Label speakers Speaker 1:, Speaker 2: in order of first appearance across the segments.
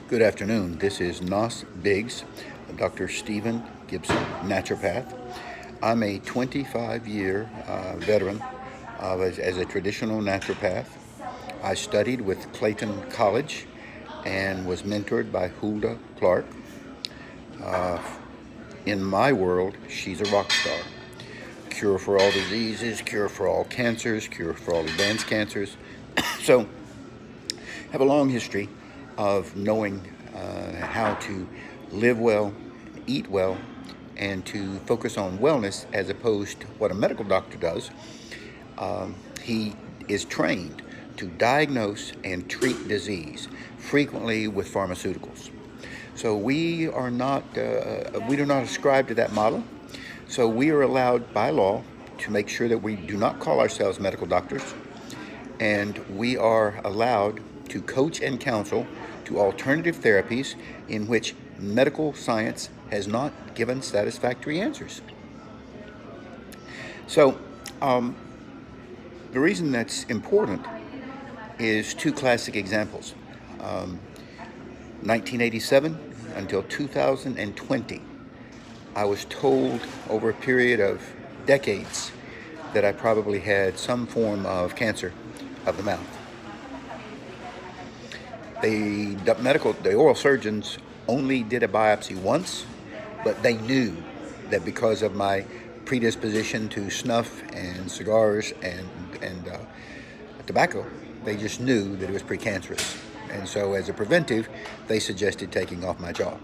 Speaker 1: Good afternoon. This is Nos Biggs, Dr. Stephen Gibson, naturopath. I'm a 25-year veteran as a traditional naturopath. I studied with Clayton College and was mentored by Hulda Clark. In my world, she's a rock star. Cure for all diseases, cure for all cancers, cure for all advanced cancers. So, have a long history of knowing how to live well, eat well, and to focus on wellness as opposed to what a medical doctor does. He is trained to diagnose and treat disease, frequently with pharmaceuticals. So we do not ascribe to that model. So we are allowed by law to make sure that we do not call ourselves medical doctors, and we are allowed to coach and counsel to alternative therapies in which medical science has not given satisfactory answers. So the reason that's important is two classic examples. 1987 until 2020, I was told over a period of decades that I probably had some form of cancer of the mouth. The oral surgeons only did a biopsy once, but they knew that because of my predisposition to snuff and cigars and tobacco, they just knew that it was precancerous. And so as a preventive, they suggested taking off my jaw.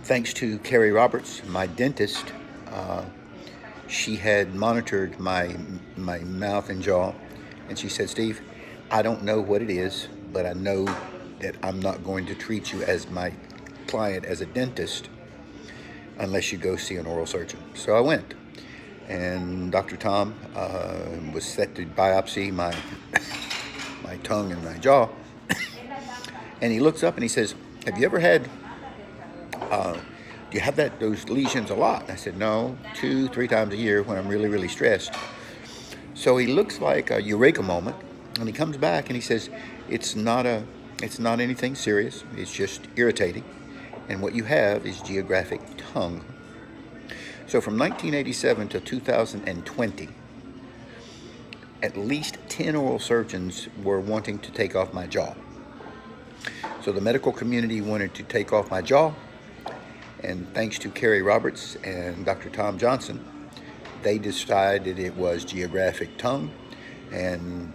Speaker 1: Thanks to Carrie Roberts, my dentist, she had monitored my mouth and jaw, and she said, "Steve, I don't know what it is, but I know that I'm not going to treat you as my client as a dentist unless you go see an oral surgeon." So I went, and Dr. Tom was set to biopsy my tongue and my jaw, and he looks up and he says, "Have you ever had do you have those lesions a lot?" And I said, "No, 2-3 times a year when I'm really, really stressed." So he looks like a eureka moment, and he comes back and he says, it's not anything serious. It's just irritating. And what you have is geographic tongue. So from 1987 to 2020, at least 10 oral surgeons were wanting to take off my jaw. So the medical community wanted to take off my jaw. And thanks to Carrie Roberts and Dr. Tom Johnson, they decided it was geographic tongue, and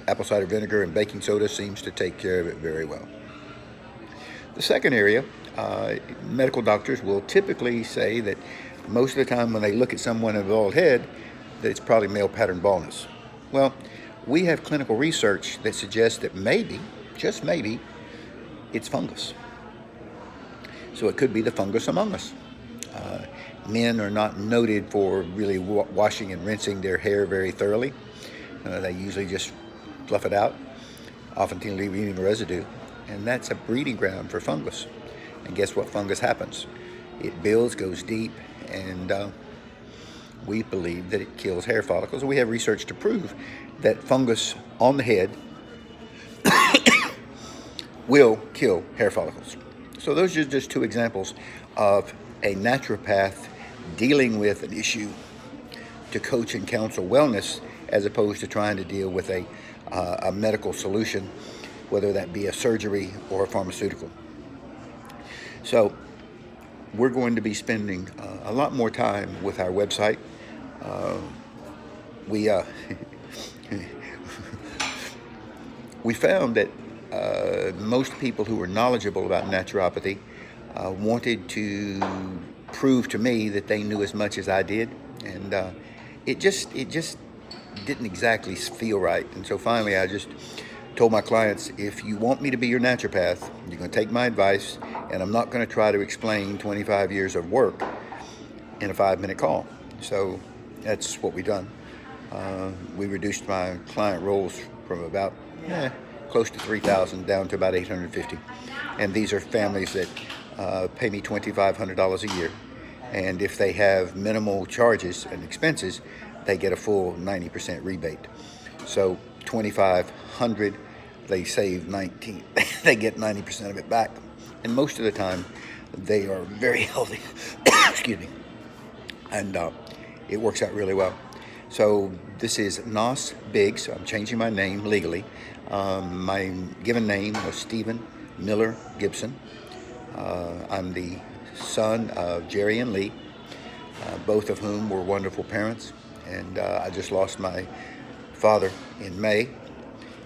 Speaker 1: apple cider vinegar and baking soda seems to take care of it very well. The second area, medical doctors will typically say that most of the time when they look at someone with a bald head, that it's probably male pattern baldness. Well, we have clinical research that suggests that maybe, just maybe, it's fungus. So it could be the fungus among us. Men are not noted for really washing and rinsing their hair very thoroughly. They usually just fluff it out, often leaving a residue. And that's a breeding ground for fungus. And guess what fungus happens? It builds, goes deep, and we believe that it kills hair follicles. We have research to prove that fungus on the head will kill hair follicles. So those are just two examples of a naturopath dealing with an issue to coach and counsel wellness as opposed to trying to deal with a medical solution, whether that be a surgery or a pharmaceutical. So we're going to be spending a lot more time with our website. We found that most people who were knowledgeable about naturopathy wanted to prove to me that they knew as much as I did, and it just didn't exactly feel right. And so finally I just told my clients, if you want me to be your naturopath, you're going to take my advice, and I'm not going to try to explain 25 years of work in a 5-minute call. So that's what we've done. We reduced my client rolls from about close to 3,000 down to about 850. And these are families that pay me $2,500 a year. And if they have minimal charges and expenses, they get a full 90% rebate. So $2,500, they save 19. They get 90% of it back, and most of the time, they are very healthy. Excuse me, and it works out really well. So this is Nos Biggs. I'm changing my name legally. My given name was Stephen Miller Gibson. I'm the son of Jerry and Lee, both of whom were wonderful parents. And I just lost my father in May,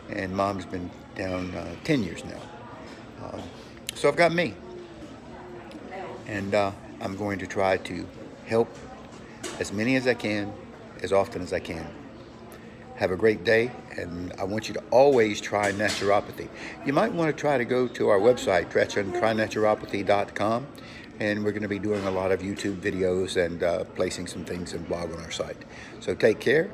Speaker 1: and mom's been down 10 years now. So I've got me, and I'm going to try to help as many as I can, as often as I can. Have a great day, and I want you to always try naturopathy. You might want to try to go to our website, trinaturopathy.com, and we're going to be doing a lot of YouTube videos and placing some things in blog on our site. So take care,